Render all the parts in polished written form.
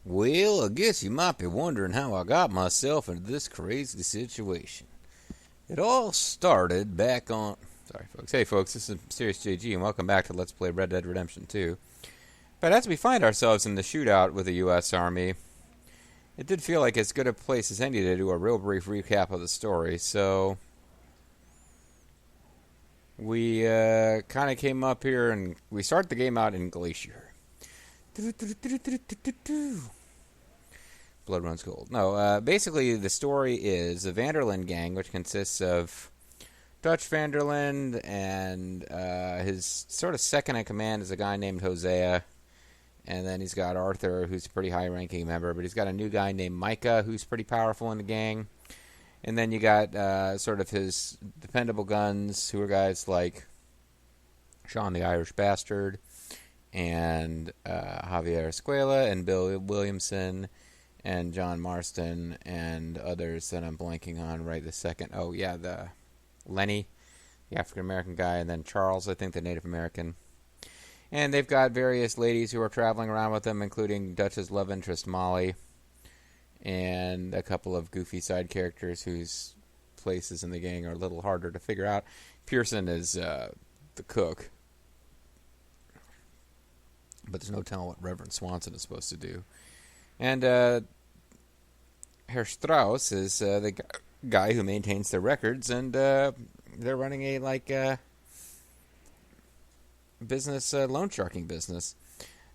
Well, I guess you might be wondering how I got myself into this crazy situation. It all started back on. Sorry, folks. Hey, folks, this is Serious JG, and welcome back to Let's Play Red Dead Redemption 2. But as we find ourselves in the shootout with the U.S. Army, it did feel like as good a place as any to do a real brief recap of the story, so we kind of came up here and we start the game out in Glacier. Blood runs cold. No, basically the story is the Vanderlyn gang, which consists of Dutch Vanderlyn and his sort of second in command is a guy named Hosea. And then he's got Arthur, who's a pretty high-ranking member, but he's got a new guy named Micah, who's pretty powerful in the gang. And then you got sort of his dependable guns, who are guys like Sean the Irish Bastard, and Javier Escuela, and Bill Williamson, and John Marston, and others that I'm blanking on right this second. Oh, yeah, the Lenny, the African-American guy, and then Charles, I think, the Native American. And they've got various ladies who are traveling around with them, including Dutch's love interest, Molly, and a couple of goofy side characters whose places in the gang are a little harder to figure out. Pearson is the cook, but there's no telling what Reverend Swanson is supposed to do. And Herr Strauss is the guy who maintains the records, and they're running a business, loan sharking business.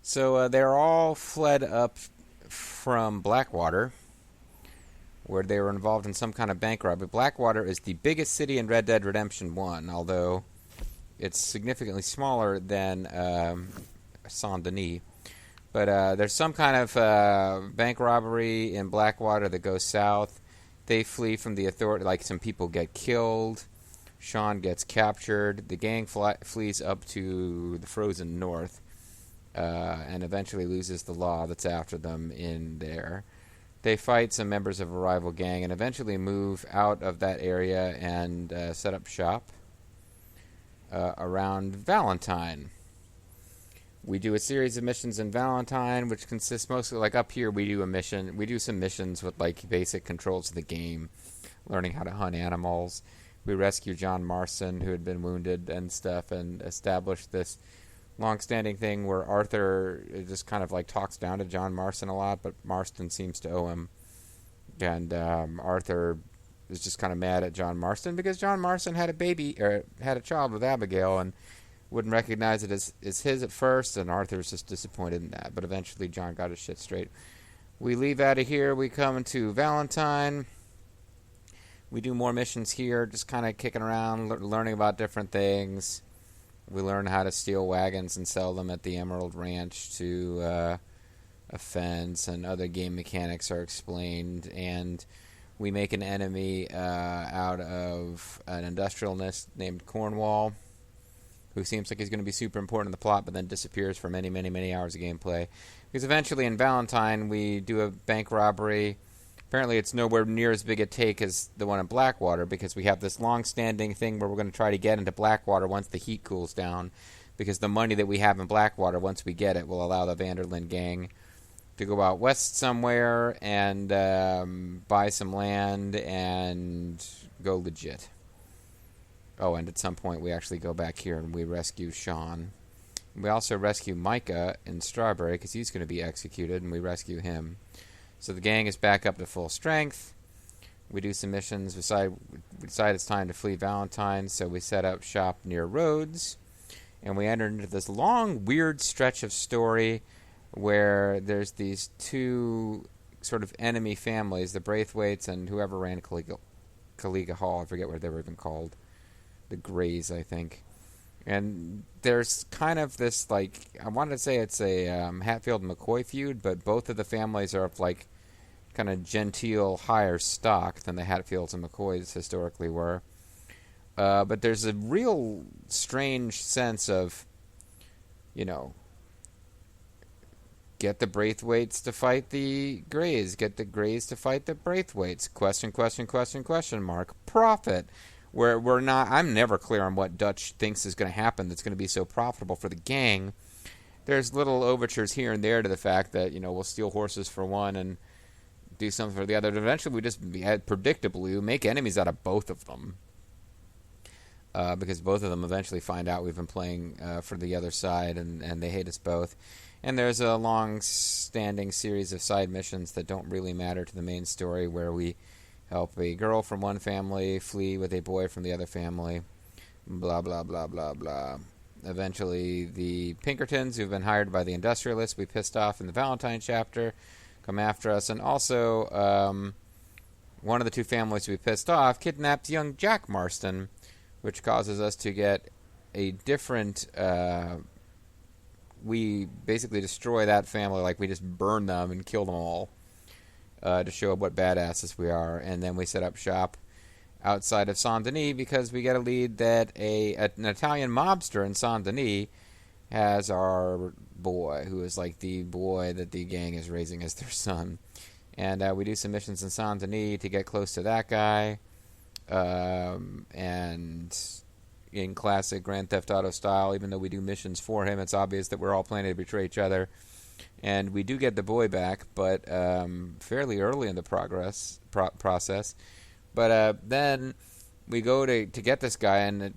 So they're all fled up from Blackwater, where they were involved in some kind of bank robbery. Blackwater is the biggest city in Red Dead Redemption 1, although it's significantly smaller than Saint-Denis. But there's some kind of bank robbery in Blackwater that goes south. They flee from the authority, like some people get killed. Sean gets captured. The gang flees up to the frozen north and eventually loses the law that's after them in there. They fight some members of a rival gang and eventually move out of that area and set up shop around Valentine. We do a series of missions in Valentine, which consists mostly, like up here, we do some missions with like basic controls of the game, learning how to hunt animals. We rescue John Marston, who had been wounded and stuff, and establish this long-standing thing where Arthur just kind of like talks down to John Marston a lot, but Marston seems to owe him. And Arthur is just kind of mad at John Marston because John Marston had a child with Abigail and wouldn't recognize it as his at first, and Arthur's just disappointed in that. But eventually John got his shit straight. We leave out of here. We come into Valentine. We do more missions here, just kind of kicking around, learning about different things. We learn how to steal wagons and sell them at the Emerald Ranch to a fence, and other game mechanics are explained. And we make an enemy out of an industrialist named Cornwall, who seems like he's going to be super important in the plot, but then disappears for many, many, many hours of gameplay. Because eventually in Valentine, we do a bank robbery. Apparently it's nowhere near as big a take as the one in Blackwater, because we have this long-standing thing where we're going to try to get into Blackwater once the heat cools down, because the money that we have in Blackwater, once we get it, will allow the Vanderlyn gang to go out west somewhere and buy some land and go legit. Oh, and at some point we actually go back here and we rescue Sean. We also rescue Micah in Strawberry, because he's going to be executed, and we rescue him. So the gang is back up to full strength. We do some missions. We decide it's time to flee Valentine, so we set up shop near Rhodes. And we enter into this long, weird stretch of story where there's these two sort of enemy families, the Braithwaites and whoever ran Caliga Hall. I forget what they were even called. The Greys, I think. And there's kind of this, like, I wanted to say it's a Hatfield and McCoy feud, but both of the families are of, like, kind of genteel, higher stock than the Hatfields and McCoys historically were. But there's a real strange sense of, you know, get the Braithwaites to fight the Greys, get the Greys to fight the Braithwaites, question mark, profit. We're not. I'm never clear on what Dutch thinks is going to happen that's going to be so profitable for the gang. there's little overtures here and there to the fact that, we'll steal horses for one and do something for the other. But eventually, we just predictably we make enemies out of both of them, because both of them eventually find out we've been playing for the other side, and they hate us both. And there's a long-standing series of side missions that don't really matter to the main story, where we help a girl from one family flee with a boy from the other family. Blah, blah, blah, blah, blah. Eventually, the Pinkertons, who've been hired by the industrialists we pissed off in the Valentine chapter, come after us. And also, one of the two families we pissed off kidnapped young Jack Marston, which causes us to get a different... we basically destroy that family, like we just burn them and kill them all, to show what badasses we are. And then we set up shop outside of Saint-Denis because we get a lead that an Italian mobster in Saint-Denis has our boy, who is like the boy that the gang is raising as their son. And we do some missions in Saint-Denis to get close to that guy. And in classic Grand Theft Auto style, even though we do missions for him, it's obvious that we're all planning to betray each other. And we do get the boy back, but fairly early in the process. But then we go to get this guy, and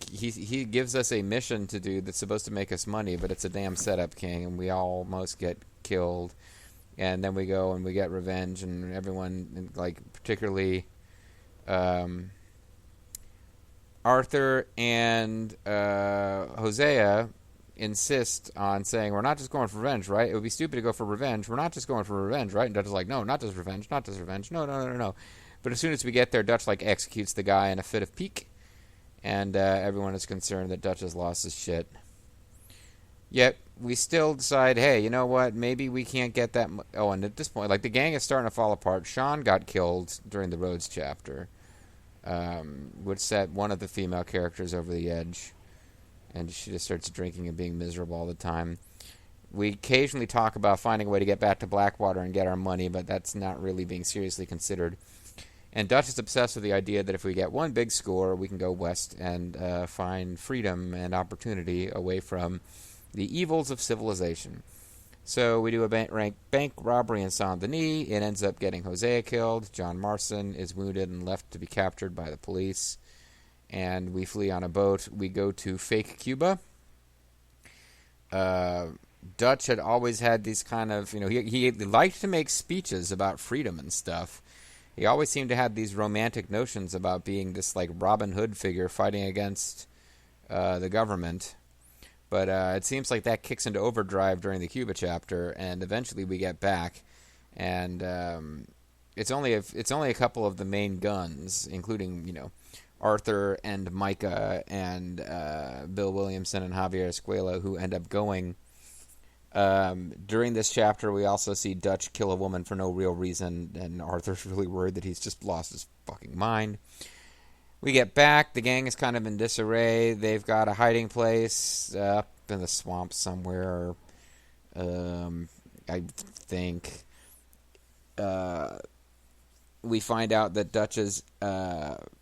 he gives us a mission to do that's supposed to make us money, but it's a damn setup, King, and we almost get killed. And then we go and we get revenge, and everyone, particularly Arthur and Hosea insist on saying, we're not just going for revenge, right? It would be stupid to go for revenge. We're not just going for revenge, right? And Dutch is like, no, not just revenge, not just revenge. No. But as soon as we get there, Dutch executes the guy in a fit of pique, and everyone is concerned that Dutch has lost his shit. Yet we still decide, hey, you know what? Maybe we can't get that. And at this point, the gang is starting to fall apart. Sean got killed during the Rhodes chapter, which set one of the female characters over the edge, and she just starts drinking and being miserable all the time. We occasionally talk about finding a way to get back to Blackwater and get our money, but that's not really being seriously considered. And Dutch is obsessed with the idea that if we get one big score, we can go west and find freedom and opportunity away from the evils of civilization. So we do a bank robbery in Saint-Denis. It ends up getting Hosea killed. John Marston is wounded and left to be captured by the police. And we flee on a boat. We go to fake Cuba. Dutch had always had these kind of, he liked to make speeches about freedom and stuff. He always seemed to have these romantic notions about being this Robin Hood figure fighting against the government. But it seems like that kicks into overdrive during the Cuba chapter, and eventually we get back, and it's only a couple of the main guns, including Arthur and Micah and Bill Williamson and Javier Escuela, who end up going. During this chapter, we also see Dutch kill a woman for no real reason, and Arthur's really worried that he's just lost his fucking mind. We get back. The gang is kind of in disarray. They've got a hiding place up in the swamp somewhere. I think. We find out that Dutch's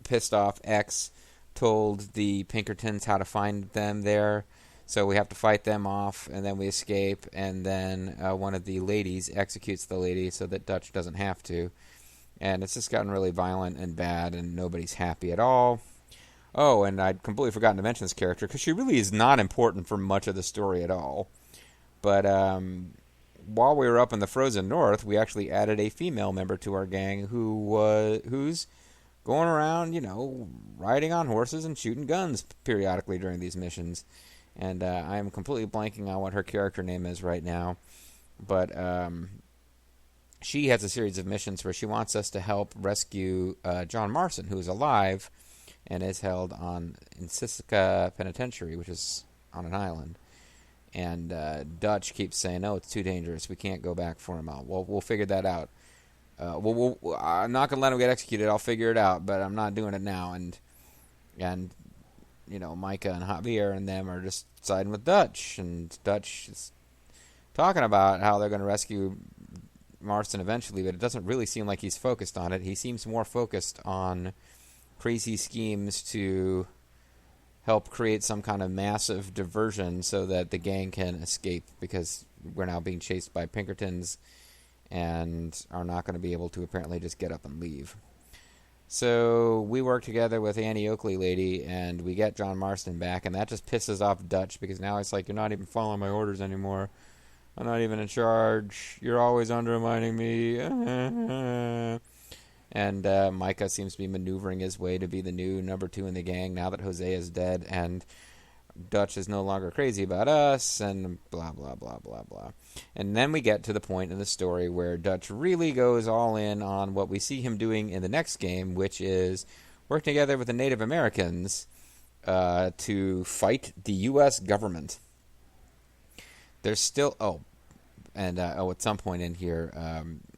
pissed off ex told the Pinkertons how to find them there. So we have to fight them off, and then we escape. And then one of the ladies executes the lady so that Dutch doesn't have to. And it's just gotten really violent and bad, and nobody's happy at all. Oh, and I'd completely forgotten to mention this character, because she really is not important for much of the story at all. But while we were up in the frozen north, we actually added a female member to our gang who's going around, riding on horses and shooting guns periodically during these missions. And I am completely blanking on what her character name is right now. But she has a series of missions where she wants us to help rescue John Marston, who is alive and is held in Sisaca Penitentiary, which is on an island. And Dutch keeps saying, "No, it's too dangerous. We can't go back for him." We'll figure that out. I'm not gonna let him get executed. I'll figure it out, but I'm not doing it now. And Micah and Javier and them are just siding with Dutch, and Dutch is talking about how they're going to rescue Marston eventually, but it doesn't really seem like he's focused on it. He seems more focused on crazy schemes to help create some kind of massive diversion so that the gang can escape, because we're now being chased by Pinkertons and are not going to be able to apparently just get up and leave. So we work together with Annie Oakley lady, and we get John Marston back, and that just pisses off Dutch, because now it's like, you're not even following my orders anymore. I'm not even in charge. You're always undermining me. And Micah seems to be maneuvering his way to be the new number 2 in the gang now that Jose is dead, and Dutch is no longer crazy about us, and blah, blah, blah, blah, blah. And then we get to the point in the story where Dutch really goes all in on what we see him doing in the next game, which is working together with the Native Americans to fight the U.S. government. There's still... at some point in here,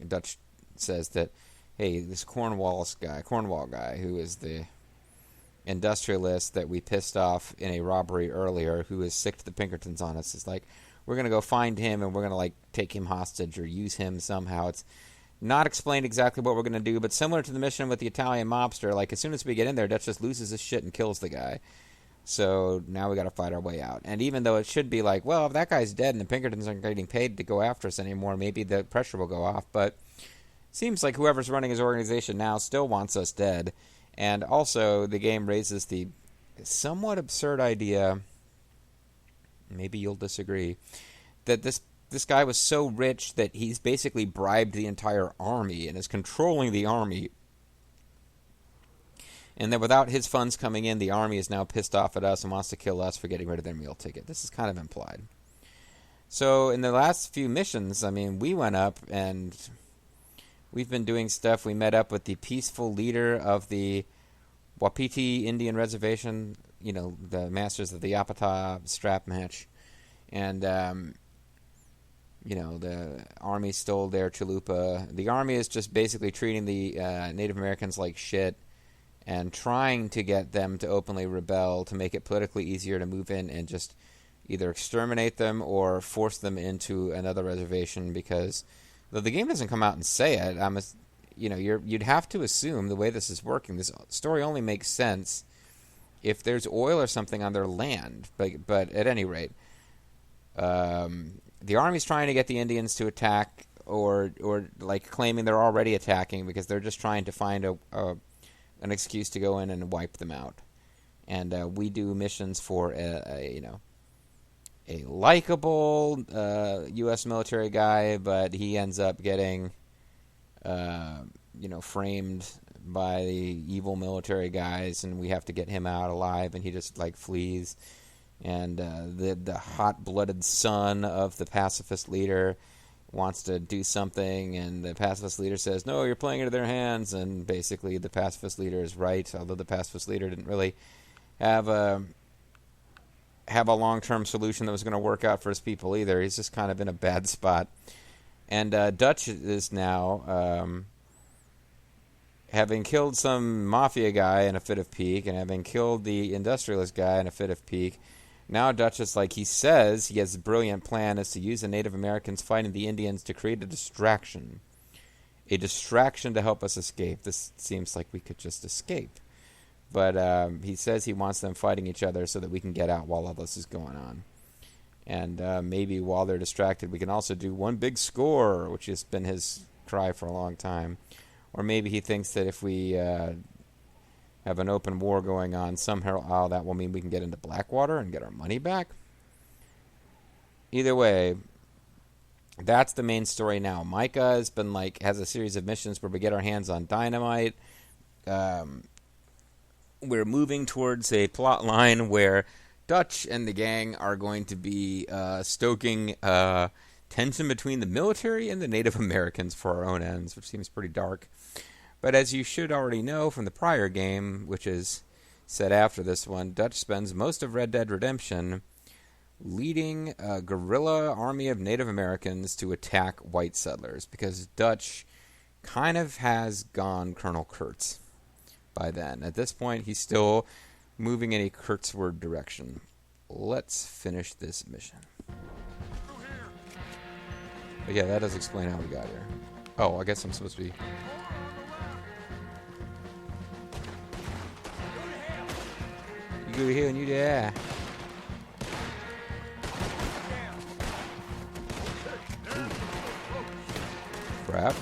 Dutch says that, hey, this Cornwall guy, who is the industrialist that we pissed off in a robbery earlier, who is sick to the Pinkertons on us, is like, we're going to go find him and we're going to like take him hostage or use him somehow. It's not explained exactly what we're going to do, but similar to the mission with the Italian mobster, like as soon as we get in there, Dutch just loses his shit and kills the guy. So now we got to fight our way out. And even though it should be like, well, if that guy's dead and the Pinkertons aren't getting paid to go after us anymore, maybe the pressure will go off. But it seems like whoever's running his organization now still wants us dead. And also, the game raises the somewhat absurd idea, maybe you'll disagree, that this guy was so rich that he's basically bribed the entire army and is controlling the army. And that without his funds coming in, the army is now pissed off at us and wants to kill us for getting rid of their meal ticket. This is kind of implied. So in the last few missions, I mean, we went up and we've been doing stuff. We met up with the peaceful leader of the Wapiti Indian Reservation, you know, the masters of the Yapata strap match. And, you know, the army stole their chalupa. The army is just basically treating the Native Americans like shit and trying to get them to openly rebel to make it politically easier to move in and just either exterminate them or force them into another reservation, because though the game doesn't come out and say it, you'd have to assume the way this is working, this story only makes sense if there's oil or something on their land. But at any rate, the army's trying to get the Indians to attack, or like claiming they're already attacking because they're just trying to find an excuse to go in and wipe them out. And we do missions for a likable U.S. military guy, but he ends up getting, framed by the evil military guys, and we have to get him out alive, and he just like flees. And the hot-blooded son of the pacifist leader wants to do something, and the pacifist leader says, no, you're playing into their hands, and basically the pacifist leader is right, although the pacifist leader didn't really have a long-term solution that was going to work out for his people either. He's just kind of in a bad spot. And Dutch is now, having killed some mafia guy in a fit of pique, and having killed the industrialist guy in a fit of pique, now Dutch is like, he says he has a brilliant plan, is to use the Native Americans fighting the Indians to create a distraction to help us escape. This seems like we could just escape. But he says he wants them fighting each other so that we can get out while all this is going on. And maybe while they're distracted, we can also do one big score, which has been his cry for a long time. Or maybe he thinks that if we have an open war going on, somehow that will mean we can get into Blackwater and get our money back. Either way, that's the main story now. Micah has a series of missions where we get our hands on dynamite. We're moving towards a plot line where Dutch and the gang are going to be stoking tension between the military and the Native Americans for our own ends, which seems pretty dark. But as you should already know from the prior game, which is set after this one, Dutch spends most of Red Dead Redemption leading a guerrilla army of Native Americans to attack white settlers, because Dutch kind of has gone Colonel Kurtz by then. At this point, he's still moving in a Kurtzward direction. Let's finish this mission. But yeah, that does explain how we got here. Oh, I guess I'm supposed to be... go to hell and you die. Crap.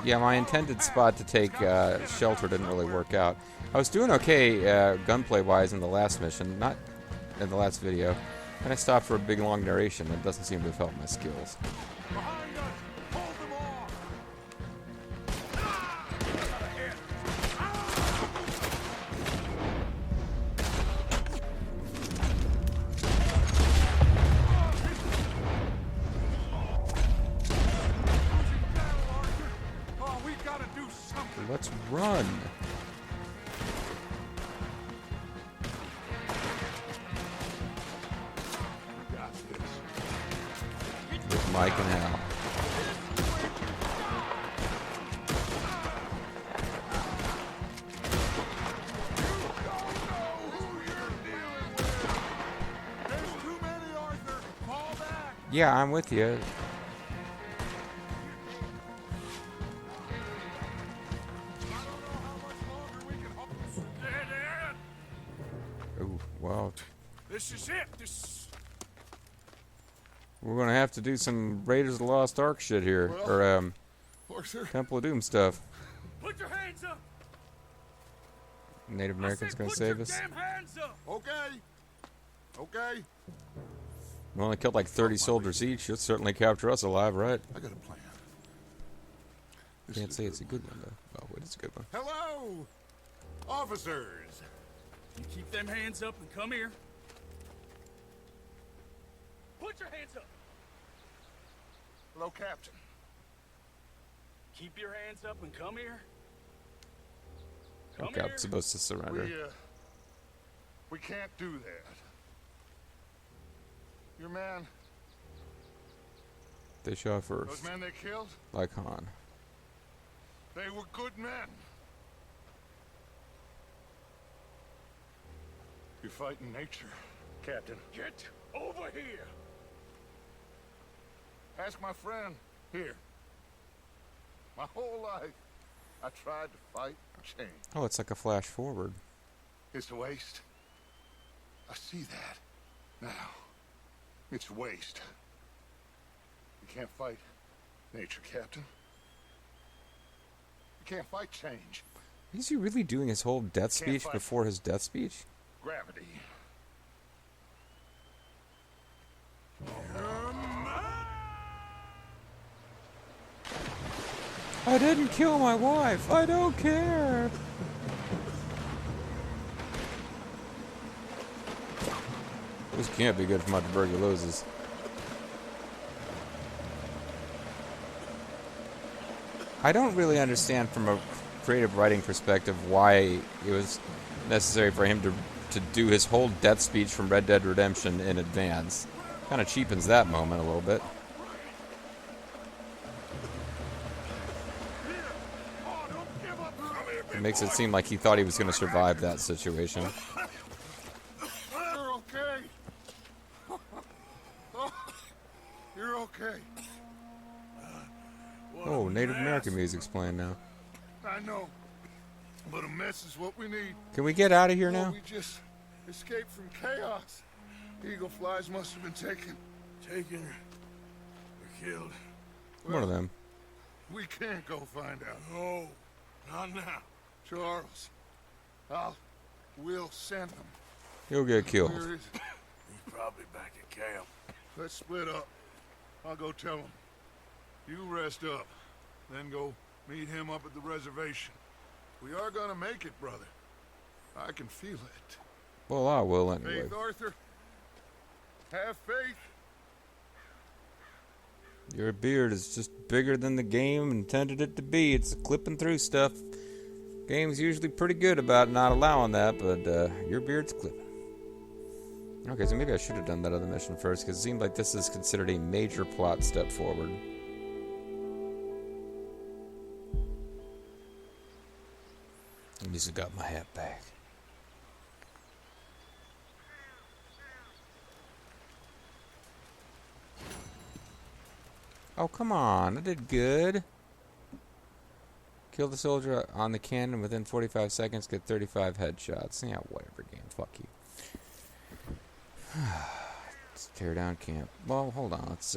Yeah, my intended spot to take shelter didn't really work out. I was doing okay gunplay-wise in the last mission, not in the last video. And I stopped for a big, long narration. It doesn't seem to have helped my skills. Let's run. With Mike and Hal. Yeah, I'm with you. Oh, wow. This is it. We're gonna have to do some Raiders of the Lost Ark shit here, or Arthur, Temple of Doom stuff. put your hands up. Native Americans gonna put save your us. damn hands up. Okay. Okay. We only killed like 30 soldiers each. Should certainly capture us alive, right? I got a plan. This Can't is say it's a good one though. Oh, it is a good one. Hello, officers. You keep them hands up and come here. Put your hands up. Hello, Captain. Keep your hands up and come here. Okay, I'm supposed to surrender. We can't do that. Your man, They shot first, those men they killed, like Han. they were good men. You're fighting nature, Captain. Get over here. Ask my friend here. My whole life, I tried to fight change. Oh, it's like a flash forward. It's a waste. I see that. Now, it's waste. You can't fight nature, Captain. You can't fight change. Is he really doing his whole death speech fight. before his death speech? Gravity. I didn't kill my wife. I don't care. This can't be good for my tuberculosis. I don't really understand from a creative writing perspective why it was necessary for him to do his whole death speech from Red Dead Redemption in advance. Kind of cheapens that moment a little bit. It makes it seem like he thought he was going to survive that situation. You're okay. You're okay. Oh, Native American music's playing now. I know. But a mess is what we need. Can we get out of here now? We just escaped from chaos. Eagle flies must have been taken. Taken or killed. One of them. We can't go find out. No, not now. Charles, we'll send him. He'll get killed. Where is he? He's probably back at camp. Let's split up. I'll go tell him. You rest up, then go meet him up at the reservation. We are gonna make it, brother. I can feel it. Well, I will anyway. Faith, Arthur. Have faith. Your beard is just bigger than the game intended it to be. It's clipping through stuff. Game's usually pretty good about not allowing that, but your beard's clipping. Okay, so maybe I should have done that other mission first, because it seemed like this is considered a major plot step forward. At least I got my hat back. Oh, come on. I did good. Kill the soldier on the cannon within 45 seconds, get 35 headshots. Yeah, whatever, game. Fuck you. Let's tear down camp. Well, hold on. Let's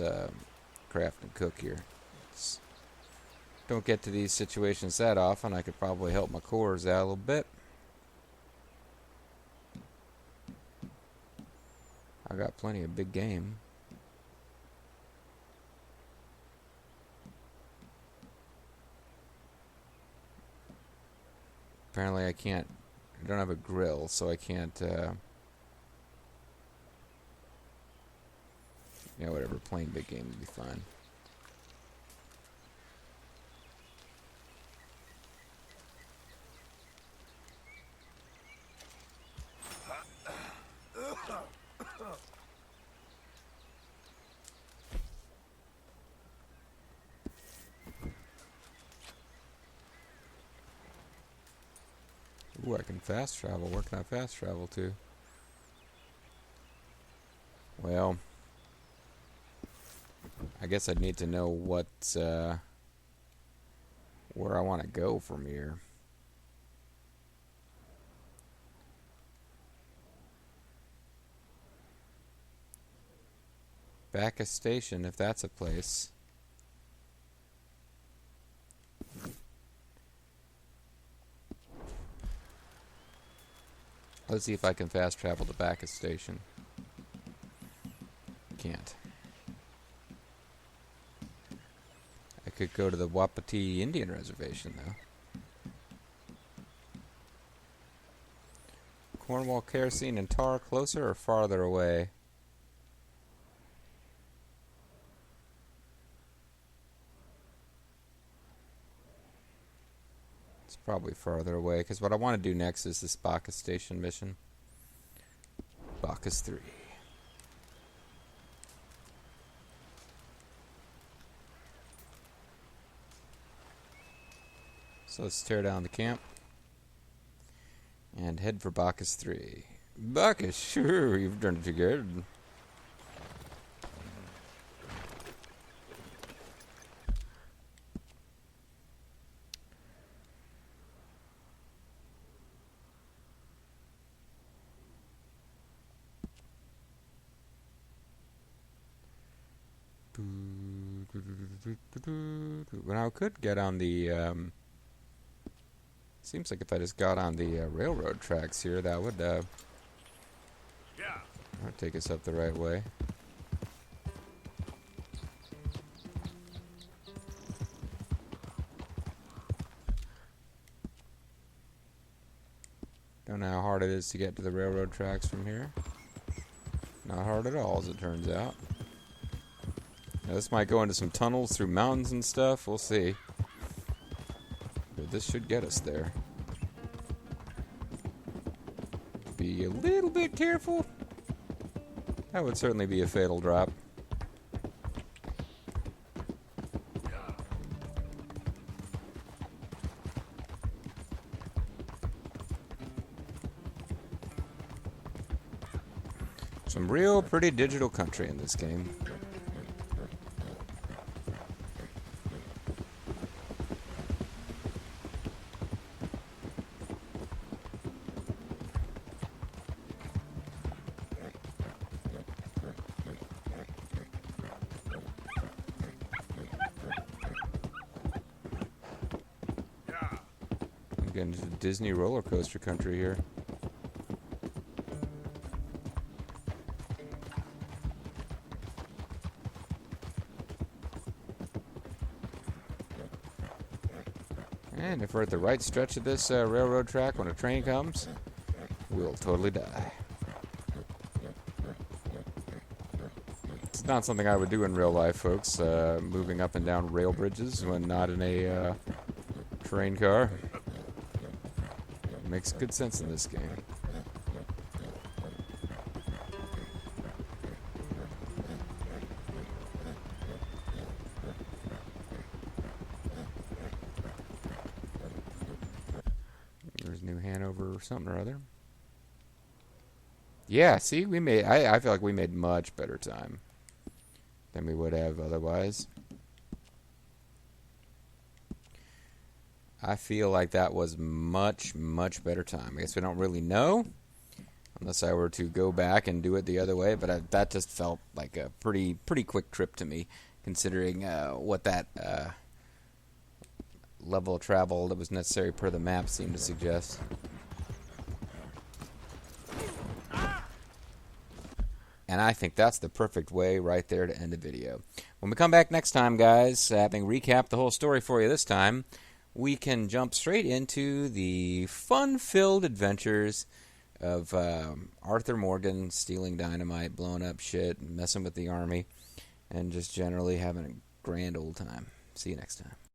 craft and cook here. Don't get to these situations that often. I could probably help my cores out a little bit. I got plenty of big game. Apparently I don't have a grill, so I can't, yeah, whatever, plain big game would be fine. Ooh, I can fast travel. Where can I fast travel to? Well, I guess I'd need to know what, where I want to go from here. Bacchus Station, if that's a place. Let's see if I can fast travel to Bacchus Station. Can't. I could go to the Wapiti Indian Reservation, though. Cornwall Kerosene and Tar closer or farther away? It's probably farther away, because what I want to do next is this Bacchus Station mission. Bacchus 3. So let's tear down the camp and head for Bacchus 3. Bacchus, sure, you've done it good. Well, I could get on the, seems like if I just got on the railroad tracks here, that would, that would take us up the right way. Don't know how hard it is to get to the railroad tracks from here. Not hard at all, as it turns out. Now, this might go into some tunnels through mountains and stuff. We'll see. But this should get us there. Be a little bit careful. That would certainly be a fatal drop. Some real pretty digital country in this game. Getting into Disney roller coaster country here. And if we're at the right stretch of this railroad track when a train comes, we'll totally die. It's not something I would do in real life, folks, moving up and down rail bridges when not in a train car. Makes good sense in this game. There's or something or other. Yeah, see, we made. I feel like we made much better time than we would have otherwise. I feel like that was much, much better time. I guess we don't really know unless I were to go back and do it the other way, but that just felt like a pretty quick trip to me, considering what that level of travel that was necessary per the map seemed to suggest. And I think that's the perfect way right there to end the video. When we come back next time, guys, having recapped the whole story for you this time, we can jump straight into the fun-filled adventures of Arthur Morgan stealing dynamite, blowing up shit, messing with the army, and just generally having a grand old time. See you next time.